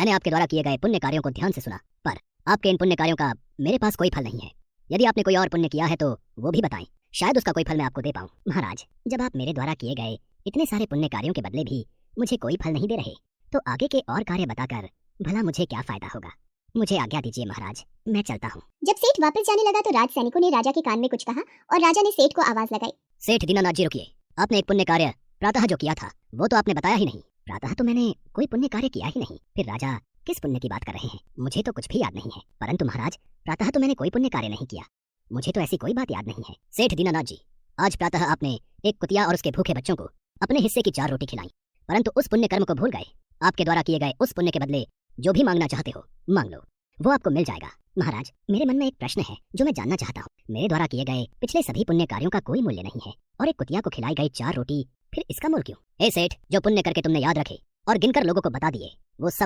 मैंने आपके द्वारा किए गए पुण्य कार्यों को ध्यान से सुना, पर आपके इन पुण्य कार्यों का मेरे पास कोई फल नहीं है। यदि आपने कोई और पुण्य किया है तो वो भी बताएं, शायद उसका कोई फल मैं आपको दे पाऊं। महाराज, जब आप मेरे द्वारा किए गए इतने सारे पुण्य कार्यों के बदले भी मुझे कोई फल नहीं दे रहे, तो आगे के और कार्य बताकर भला मुझे क्या फायदा होगा। मुझे आज्ञा दीजिए महाराज, मैं चलता हूँ। जब सेठ वापस जाने लगा तो राज सैनिकों ने राजा के कान में कुछ कहा और राजा ने सेठ को आवाज लगाई। सेठ दीनानाथ जी, रुकिए। आपने एक पुण्य कार्य प्रातः जो किया था वो तो आपने बताया ही नहीं। प्रातः तो मैंने कोई पुण्य कार्य किया ही नहीं, फिर राजा किस पुण्य की बात कर रहे हैं? मुझे तो कुछ भी याद नहीं है। परंतु महाराज, प्रातः तो मैंने कोई पुण्य कार्य नहीं किया, मुझे तो ऐसी कोई बात याद नहीं है। सेठ दीनानाथ जी, आज प्रातः आपने एक कुतिया और उसके भूखे बच्चों को अपने हिस्से की 4 रोटी खिलाई, परंतु उस पुण्य कर्म को भूल गए। आपके द्वारा किए गए उस पुण्य के बदले जो भी मांगना चाहते हो मांग लो, वो आपको मिल जाएगा। महाराज, मेरे मन में एक प्रश्न है जो मैं जानना चाहता हूँ। मेरे द्वारा किए गए पिछले सभी पुण्य कार्यों का कोई मूल्य नहीं है, और एक कुतिया को खिलाई गई 4 रोटी, फिर इसका मूल्य क्यों? हे सेठ, जो पुण्य करके तुमने याद रखे और गिनकर लोगों को बता दिए, वो सब